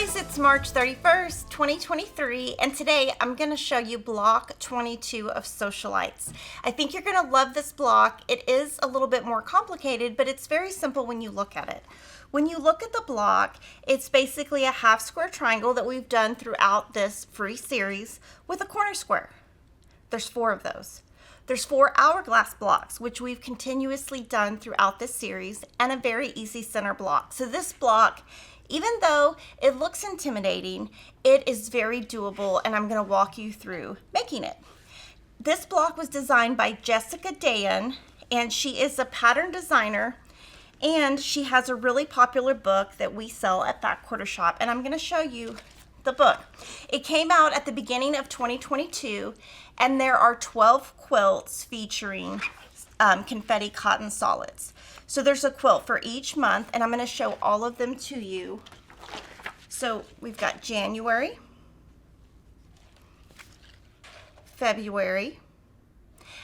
guys, it's March 31st, 2023, and today I'm going to show you block 22 of Sewcialites. I think you're going to love this block. It is a little bit more complicated, but it's very simple when you look at it. When you look at the block, it's basically a half square triangle that we've done throughout this free series with a corner square. There's 4 of those. There's 4 hourglass blocks, which we've continuously done throughout this series, and a very easy center block. So this block, even though it looks intimidating, it is very doable, and I'm going to walk you through making it. This block was designed by Jessica Dayon, and she is a pattern designer, and she has a really popular book that we sell at Fat Quarter Shop, and I'm going to show you the book. It came out at the beginning of 2022, and there are 12 quilts featuring confetti cotton solids. So there's a quilt for each month, and I'm going to show all of them to you. So we've got January, February,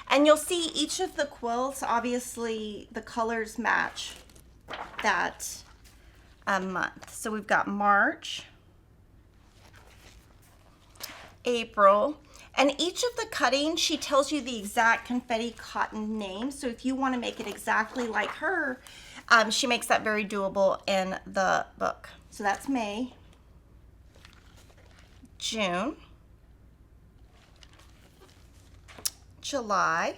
and you'll see each of the quilts, obviously the colors match that month. So we've got March, April, and each of the cuttings, she tells you the exact confetti cotton name. So if you want to make it exactly like her, she makes that very doable in the book. So that's May, June, July,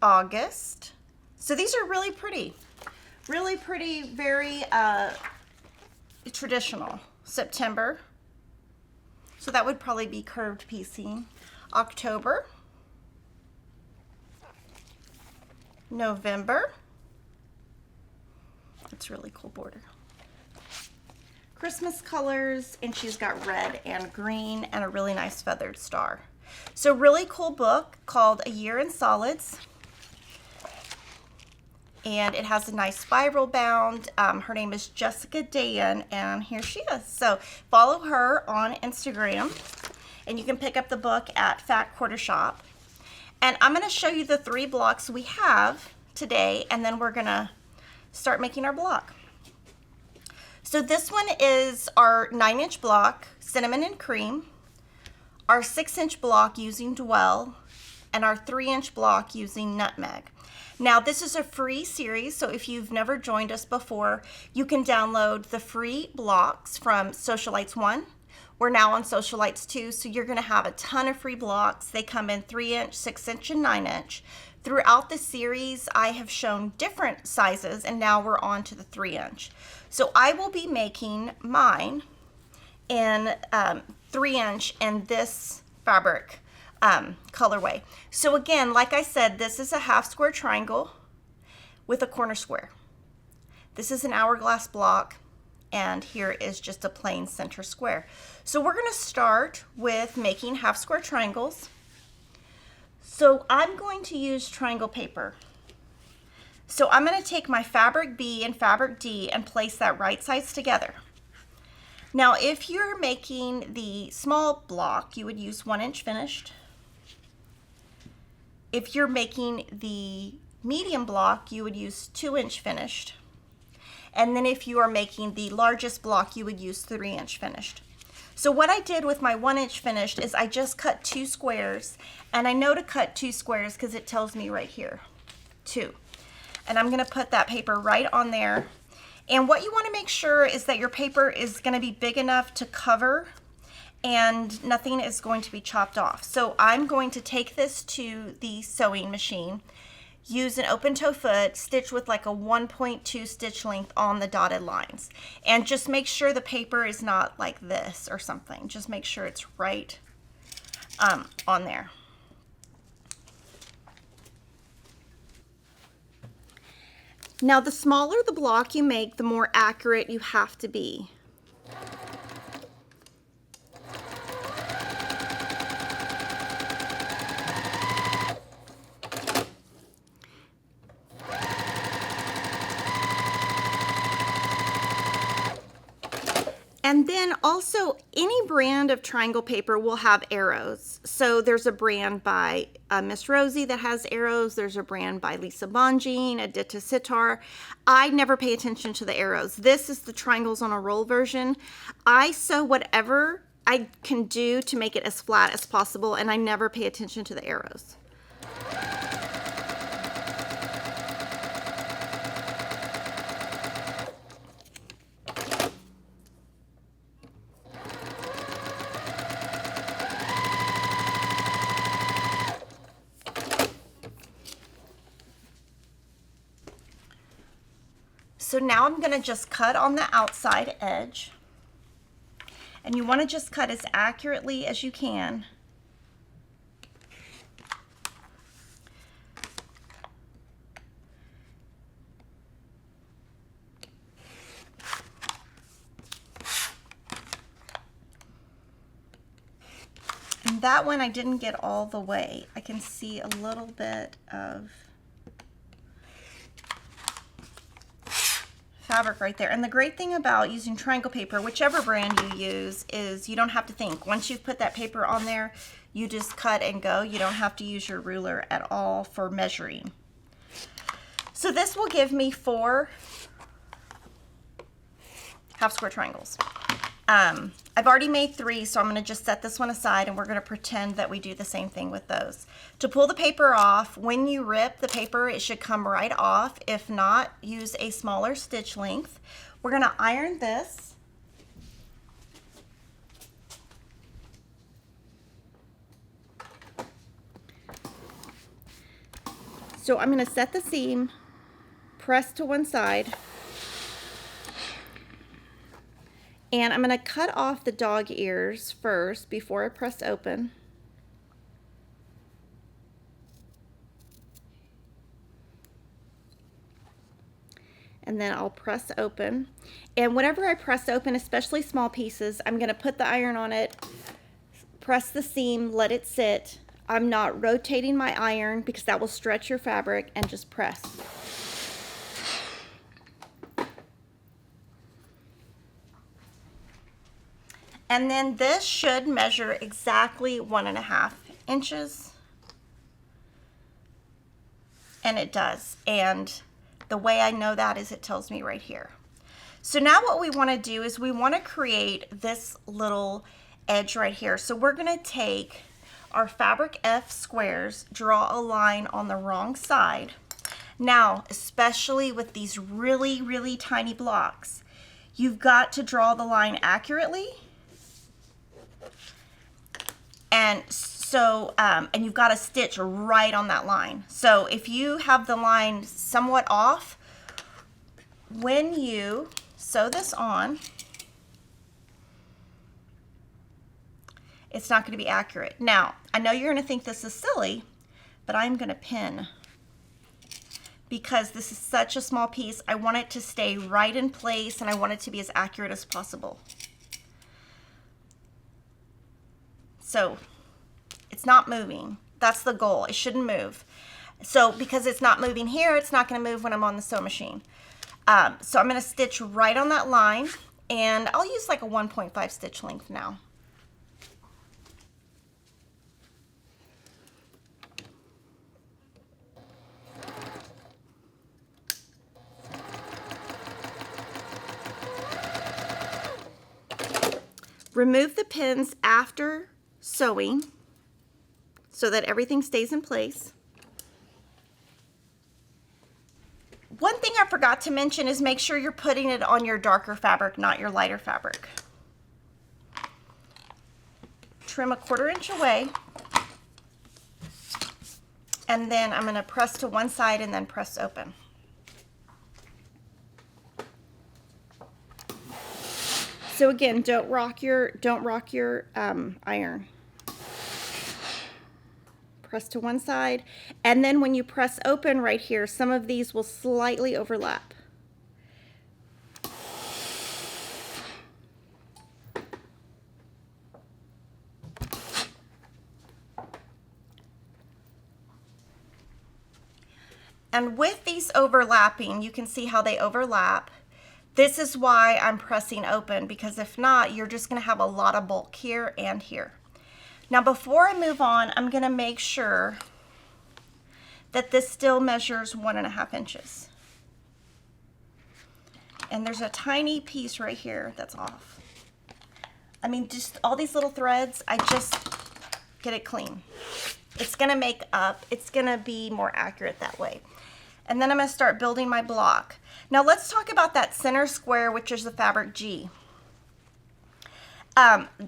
August. So these are really pretty, very traditional. September. So that would probably be curved piecing. October, November. It's a really cool border. Christmas colors, and she's got red and green and a really nice feathered star. So really cool book called A Year in Solids. And it has a nice spiral bound. Her name is Jessica Dayon, and here she is. So follow her on Instagram, and you can pick up the book at Fat Quarter Shop. And I'm going to show you the 3 blocks we have today, and then we're going to start making our block. So this one is our 9-inch block, Cinnamon and Cream, our 6-inch block using Dwell, and our 3-inch block using Nutmeg. Now, this is a free series, so if you've never joined us before, you can download the free blocks from Sewcialites 1. We're now on Sewcialites 2, so you're going to have a ton of free blocks. They come in 3-inch, 6-inch, and 9-inch. Throughout the series, I have shown different sizes, and now we're on to the 3-inch. So I will be making mine in 3-inch in this fabric colorway. So again, like I said, this is a half square triangle with a corner square. This is an hourglass block, and here is just a plain center square. So we're going to start with making half square triangles. So I'm going to use triangle paper. So I'm going to take my fabric B and fabric D and place that right sides together. Now, if you're making the small block, you would use 1-inch finished. If you're making the medium block, you would use 2-inch finished. And then if you are making the largest block, you would use 3-inch finished. So what I did with my 1-inch finished is I just cut 2 squares, and I know to cut 2 squares because it tells me right here, 2. And I'm gonna put that paper right on there. And what you wanna make sure is that your paper is gonna be big enough to cover and nothing is going to be chopped off. So I'm going to take this to the sewing machine, use an open toe foot, stitch with like a 1.2 stitch length on the dotted lines. And just make sure the paper is not like this or something. Just make sure it's right on there. Now, the smaller the block you make, the more accurate you have to be. And then also any brand of triangle paper will have arrows. So there's a brand by Miss Rosie that has arrows. There's a brand by Lisa Bonjean, Aditya Sitar. I never pay attention to the arrows. This is the triangles on a roll version. I sew whatever I can do to make it as flat as possible, and I never pay attention to the arrows. So now I'm going to just cut on the outside edge. And you want to just cut as accurately as you can. And that one I didn't get all the way. I can see a little bit of fabric right there. And the great thing about using triangle paper, whichever brand you use, is you don't have to think. Once you've put that paper on there, you just cut and go. You don't have to use your ruler at all for measuring. So this will give me 4 half square triangles. I've already made 3, so I'm going to just set this one aside, and we're going to pretend that we do the same thing with those. To pull the paper off, when you rip the paper, it should come right off. If not, use a smaller stitch length. We're going to iron this. So I'm going to set the seam, press to one side, and I'm going to cut off the dog ears first before I press open. And then I'll press open. And whenever I press open, especially small pieces, I'm going to put the iron on it, press the seam, let it sit. I'm not rotating my iron because that will stretch your fabric, and just press. And then this should measure exactly 1.5 inches. And it does. And the way I know that is it tells me right here. So now what we want to do is we want to create this little edge right here. So we're going to take our fabric F squares, draw a line on the wrong side. Now, especially with these really, really tiny blocks, you've got to draw the line accurately. And so, and you've got to stitch right on that line. So if you have the line somewhat off, when you sew this on, it's not going to be accurate. Now, I know you're going to think this is silly, but I'm going to pin. Because this is such a small piece, I want it to stay right in place, and I want it to be as accurate as possible. So it's not moving. That's the goal. It shouldn't move. So because it's not moving here, it's not going to move when I'm on the sewing machine. So I'm going to stitch right on that line, and I'll use like a 1.5 stitch length now. Remove the pins after sewing so that everything stays in place. One thing I forgot to mention is make sure you're putting it on your darker fabric, not your lighter fabric. Trim a 1/4 inch away, and then I'm going to press to one side and then press open. So again, don't rock your iron. Press to one side, and then when you press open right here, some of these will slightly overlap. And with these overlapping, you can see how they overlap. This is why I'm pressing open, because if not, you're just going to have a lot of bulk here and here. Now before I move on, I'm going to make sure that this still measures 1.5 inches. And there's a tiny piece right here that's off. I mean, just all these little threads, I just get it clean. It's gonna make up, it's gonna be more accurate that way. And then I'm gonna start building my block. Now let's talk about that center square, which is the fabric G.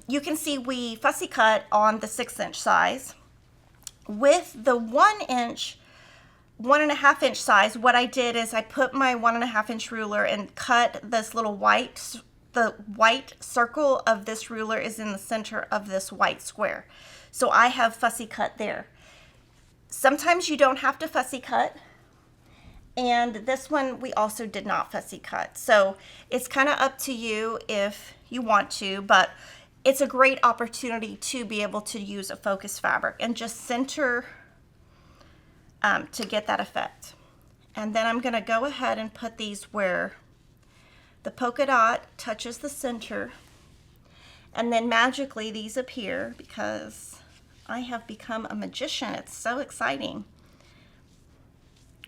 You can see we fussy cut on the 6-inch size. With the 1.5 inch size, what I did is I put my 1.5 inch ruler and cut this little the white circle of this ruler is in the center of this white square. So I have fussy cut there. Sometimes you don't have to fussy cut. And this one we also did not fussy cut. So it's kind of up to you if you want to, but it's a great opportunity to be able to use a focus fabric and just center to get that effect. And then I'm gonna go ahead and put these where the polka dot touches the center, and then magically these appear because I have become a magician. It's so exciting.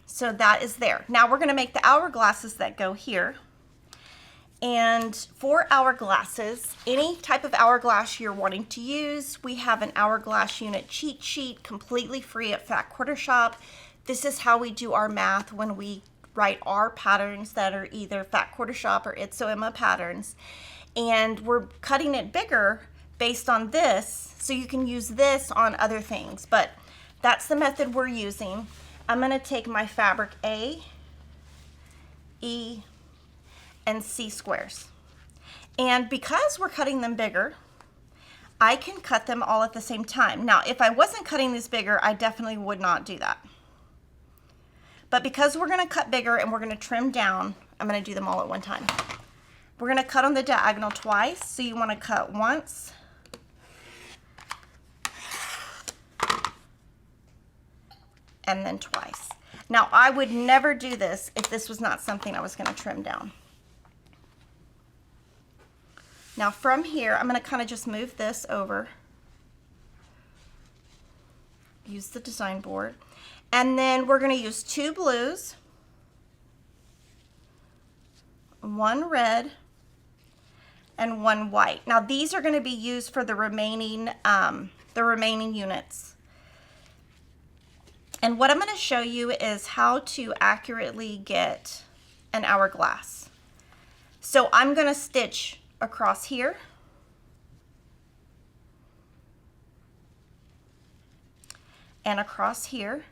So that is there. Now we're gonna make the hourglasses that go here. And for hourglasses, any type of hourglass you're wanting to use, we have an hourglass unit cheat sheet completely free at Fat Quarter Shop. This is how we do our math when we write our patterns that are either Fat Quarter Shop or It's So Emma patterns. And we're cutting it bigger based on this, so you can use this on other things. But that's the method we're using. I'm gonna take my fabric A, E, and C squares. And because we're cutting them bigger, I can cut them all at the same time. Now, if I wasn't cutting these bigger, I definitely would not do that. But because we're gonna cut bigger and we're gonna trim down, I'm gonna do them all at one time. We're gonna cut on the diagonal twice, so you wanna cut once, and then twice. Now, I would never do this if this was not something I was gonna trim down. Now from here, I'm gonna kind of just move this over, use the design board, and then we're gonna use 2 blues, 1 red, and 1 white. Now these are gonna be used for the remaining units. And what I'm gonna show you is how to accurately get an hourglass. So I'm gonna stitch across here, and across here,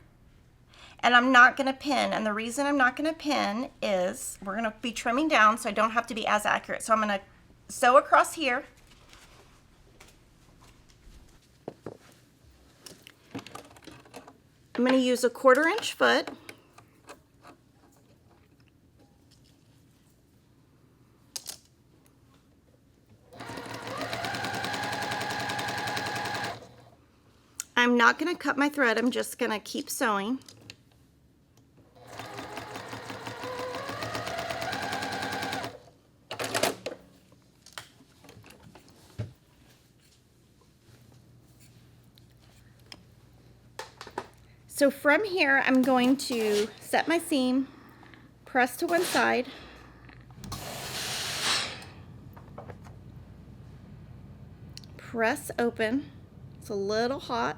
and I'm not going to pin. And the reason I'm not going to pin is we're going to be trimming down, so I don't have to be as accurate. So I'm going to sew across here, I'm going to use a 1/4 inch foot, I'm not going to cut my thread, I'm just going to keep sewing. So from here, I'm going to set my seam, press to one side, press open. It's a little hot.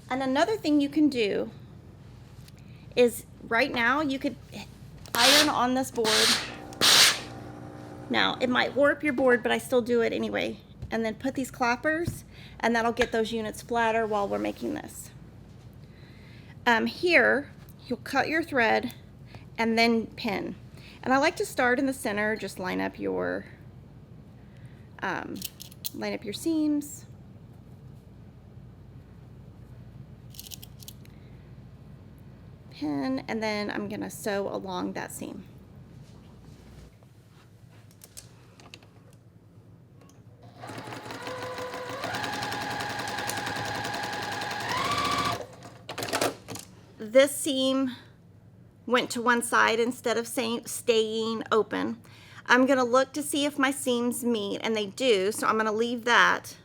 And another thing you can do is right now you could iron on this board. Now it might warp your board, but I still do it anyway. And then put these clappers, and that'll get those units flatter while we're making this. Here, you'll cut your thread and then pin. And I like to start in the center, just line up your seams. Pin, and then I'm gonna sew along that seam. this seam went to one side instead of staying open. I'm gonna look to see if my seams meet, and they do, so I'm gonna leave that.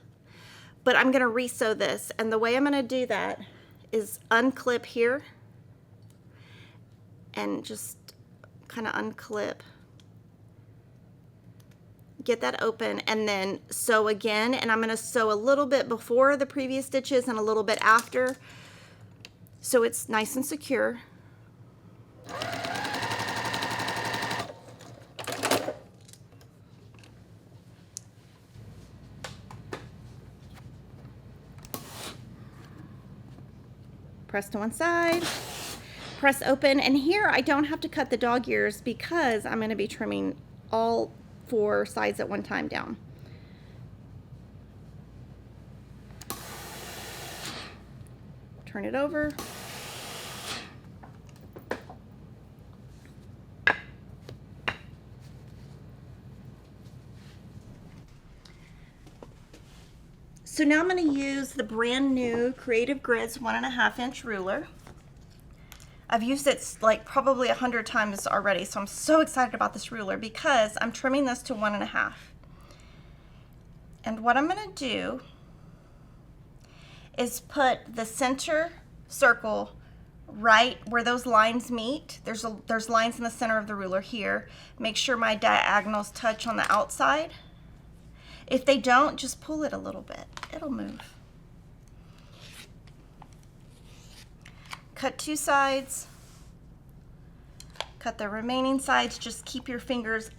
But I'm gonna resew this, and the way I'm gonna do that is unclip here and just kind of unclip. Get that open and then sew again, and I'm gonna sew a little bit before the previous stitches and a little bit after so it's nice and secure. Press to one side, press open, and here I don't have to cut the dog ears because I'm going to be trimming all 4 sides at one time down. Turn it over. So now I'm going to use the brand new Creative Grids 1.5 inch ruler. I've used it like probably 100 times already, so I'm so excited about this ruler because I'm trimming this to 1.5. And what I'm going to do is put the center circle right where those lines meet. There's lines in the center of the ruler here. Make sure my diagonals touch on the outside. If they don't, just pull it a little bit. It'll move. Cut 2 sides. Cut the remaining sides. Just keep your fingers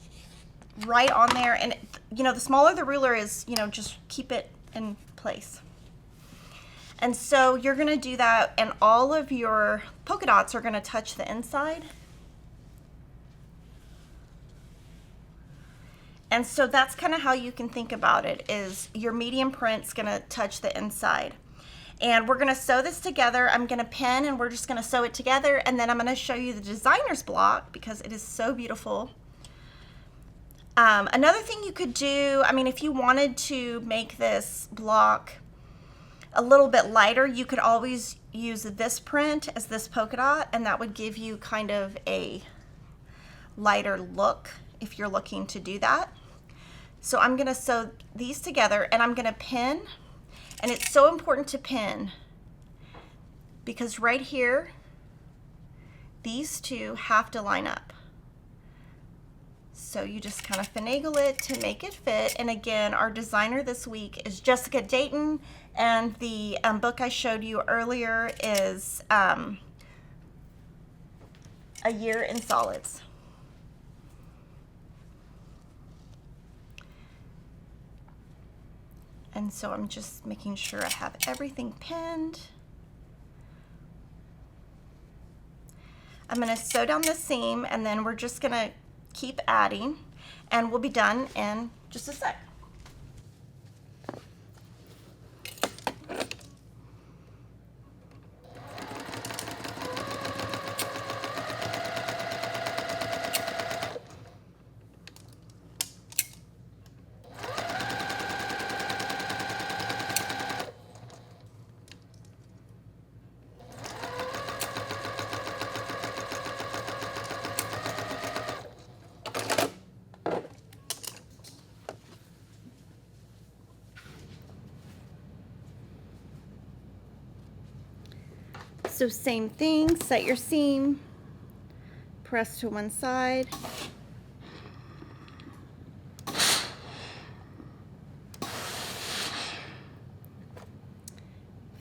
right on there. And, you know, the smaller the ruler is, you know, just keep it in place. And so you're going to do that, and all of your polka dots are going to touch the inside. And so that's kind of how you can think about it, is your medium print's going to touch the inside. And we're going to sew this together. I'm going to pin, and we're just going to sew it together, and then I'm going to show you the designer's block because it is so beautiful. Another thing you could do, I mean, if you wanted to make this block a little bit lighter, you could always use this print as this polka dot, and that would give you kind of a lighter look if you're looking to do that. So I'm going to sew these together, and I'm going to pin, and it's so important to pin because right here these two have to line up. So you just kind of finagle it to make it fit. And again, our designer this week is Jessica Dayon, and the book I showed you earlier is A Year in Solids. And so I'm just making sure I have everything pinned. I'm going to sew down the seam, and then we're just going to keep adding, and we'll be done in just a sec. So same thing, set your seam, press to one side,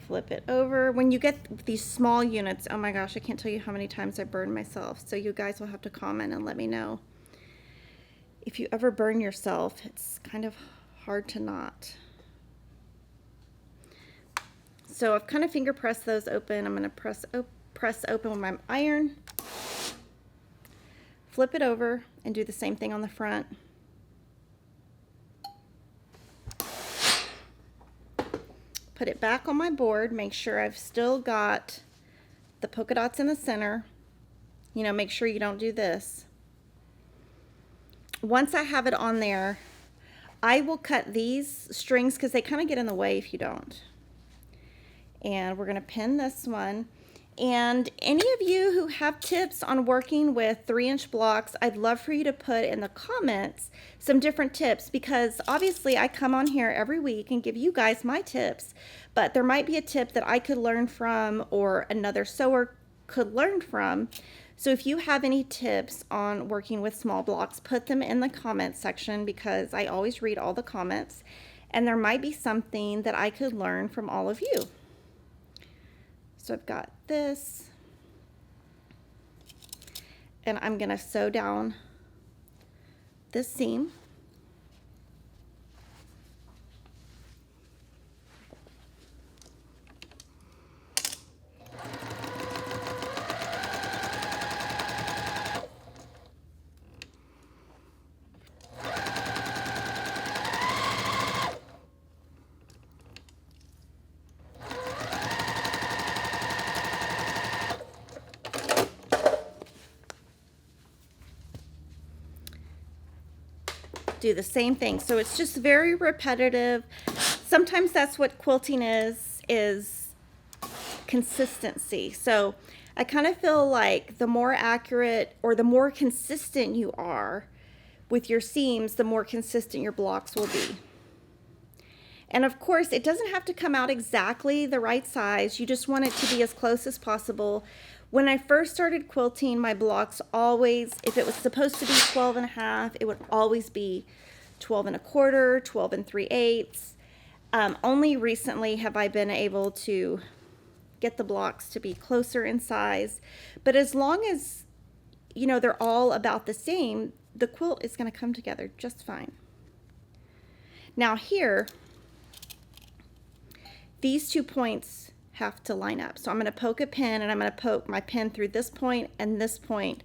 flip it over. When you get these small units, oh my gosh, I can't tell you how many times I burned myself. So you guys will have to comment and let me know. If you ever burn yourself, it's kind of hard to knot. So I've kind of finger pressed those open. I'm going to press open with my iron, flip it over, and do the same thing on the front. Put it back on my board, make sure I've still got the polka dots in the center. You know, make sure you don't do this. Once I have it on there, I will cut these strings because they kind of get in the way if you don't. And we're going to pin this one, And any of you who have tips on working with 3-inch blocks, I'd love for you to put in the comments some different tips, because obviously I come on here every week and give you guys my tips, but there might be a tip that I could learn from or another sewer could learn from. So if you have any tips on working with small blocks, put them in the comments section, because I always read all the comments and there might be something that I could learn from all of you. So I've got this, and I'm going to sew down this seam. Do the same thing. So it's just very repetitive. Sometimes that's what quilting is consistency. So I kind of feel like the more accurate or the more consistent you are with your seams, the more consistent your blocks will be. And of course, it doesn't have to come out exactly the right size. You just want it to be as close as possible. When I first started quilting, my blocks always, if it was supposed to be 12.5, it would always be 12.25, 12 3/8. Only recently have I been able to get the blocks to be closer in size. But as long as, you know, they're all about the same, the quilt is going to come together just fine. Now here, these 2 points have to line up. So I'm going to poke a pin, and I'm going to poke my pin through this point and this point,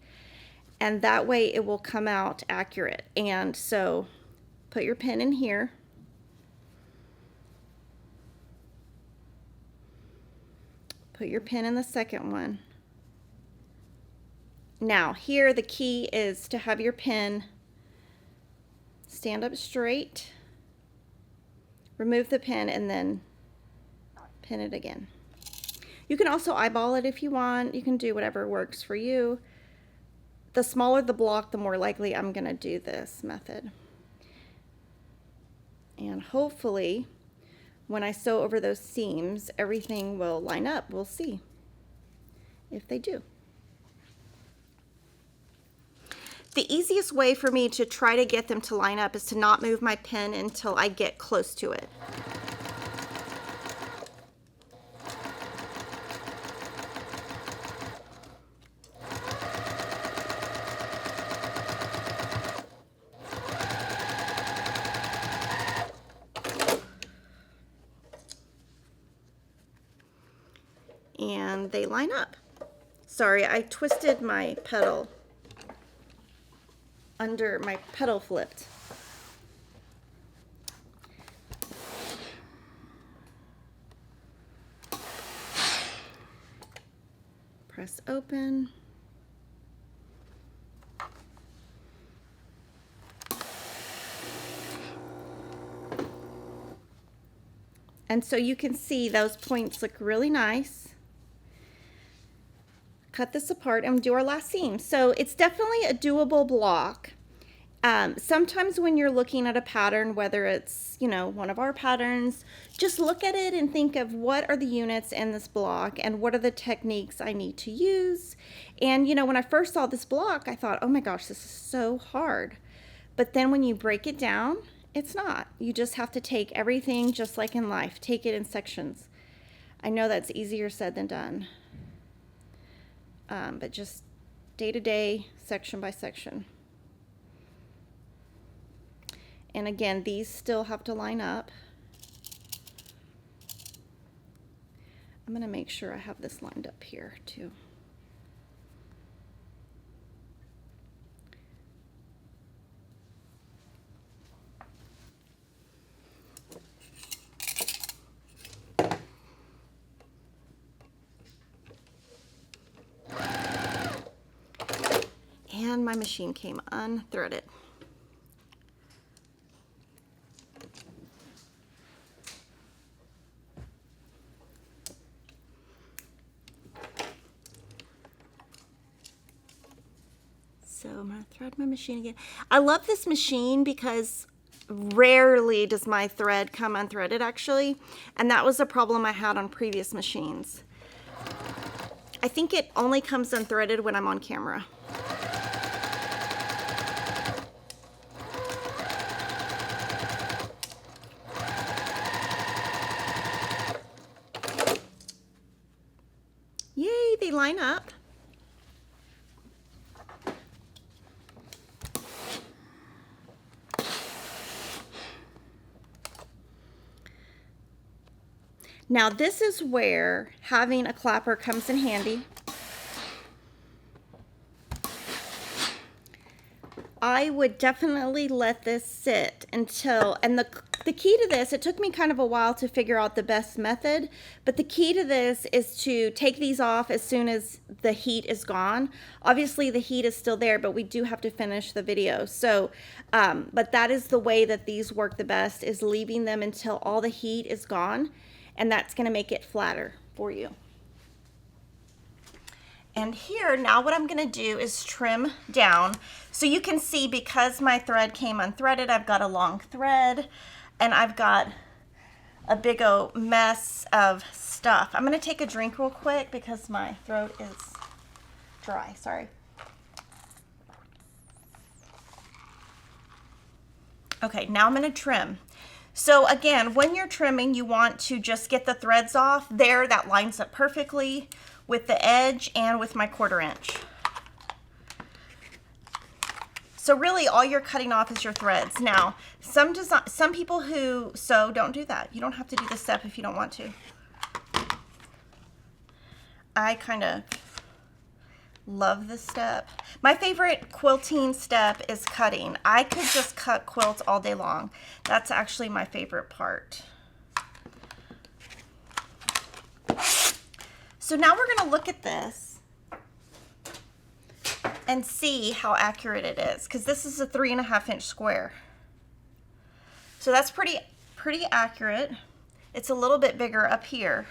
and that way it will come out accurate. And so put your pin in here. Put your pin in the second one. Now here the key is to have your pin stand up straight, remove the pin, and then pin it again. You can also eyeball it if you want. You can do whatever works for you. The smaller the block, the more likely I'm going to do this method. And hopefully, when I sew over those seams, everything will line up. We'll see if they do. The easiest way for me to try to get them to line up is to not move my pin until I get close to it. And they line up. Sorry, I twisted my petal under, my petal flipped. Press open. And so you can see those points look really nice. Cut this apart and do our last seam. So it's definitely a doable block. Sometimes when you're looking at a pattern, whether it's, you know, one of our patterns, just look at it and think of what are the units in this block and what are the techniques I need to use. And, you know, when I first saw this block, I thought, oh my gosh, this is so hard. But then when you break it down, it's not. You just have to take everything just like in life. Take it in sections. I know that's easier said than done. But just day to day, section by section. And again, these still have to line up. I'm going to make sure I have this lined up here too. And my machine came unthreaded. thread my machine again. I love this machine because rarely does my thread come unthreaded actually, and that was a problem I had on previous machines. I think it only comes unthreaded when I'm on camera. Yay, they line up. Now this is where having a clapper comes in handy. I would definitely let this sit until, and the key to this, it took me kind of a while to figure out the best method, but the key to this is to take these off as soon as the heat is gone. Obviously the heat is still there, but we do have to finish the video. So, but that is the way that these work the best, is leaving them until all the heat is gone. And that's going to make it flatter for you. And here, now what I'm going to do is trim down. So you can see, because my thread came unthreaded, I've got a long thread and I've got a big old mess of stuff. I'm going to take a drink real quick because my throat is dry. Sorry. Okay, now I'm going to trim. So again, when you're trimming, you want to just get the threads off. There, that lines up perfectly with the edge and with my 1/4 inch. So really all you're cutting off is your threads. Now, some people who sew don't do that. You don't have to do this step if you don't want to. I kind of love this step. My favorite quilting step is cutting. I could just cut quilts all day long. That's actually my favorite part. So now we're going to look at this and see how accurate it is, because this is a 3.5 inch square. So that's pretty accurate. It's a little bit bigger up here.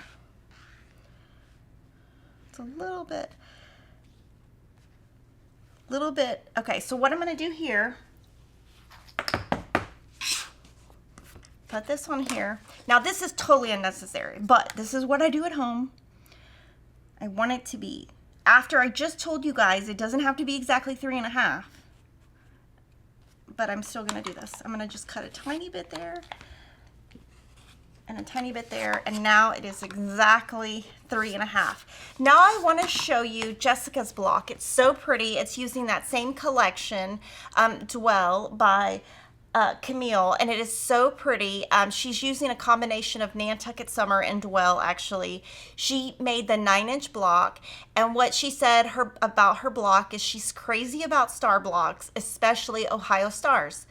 It's a little bit. Okay, so what I'm going to do here, put this on here. Now this is totally unnecessary, but this is what I do at home. I want it to be, after I just told you guys, it doesn't have to be exactly 3.5, but I'm still going to do this. I'm going to just cut a tiny bit there and a tiny bit there, and now it is exactly 3.5. Now I want to show you Jessica's block. It's so pretty. It's using that same collection, Dwell by Camille, and it is so pretty. She's using a combination of Nantucket Summer and Dwell. Actually, she made the 9-inch block, and what she said about her block is she's crazy about star blocks, especially Ohio stars.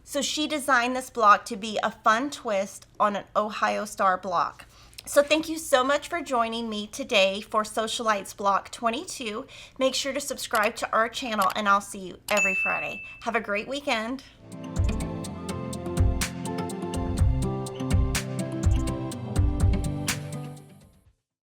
So she designed this block to be a fun twist on an Ohio star block. So thank you so much for joining me today for Sewcialites Block 22. Make sure to subscribe to our channel, and I'll see you every Friday. Have a great weekend.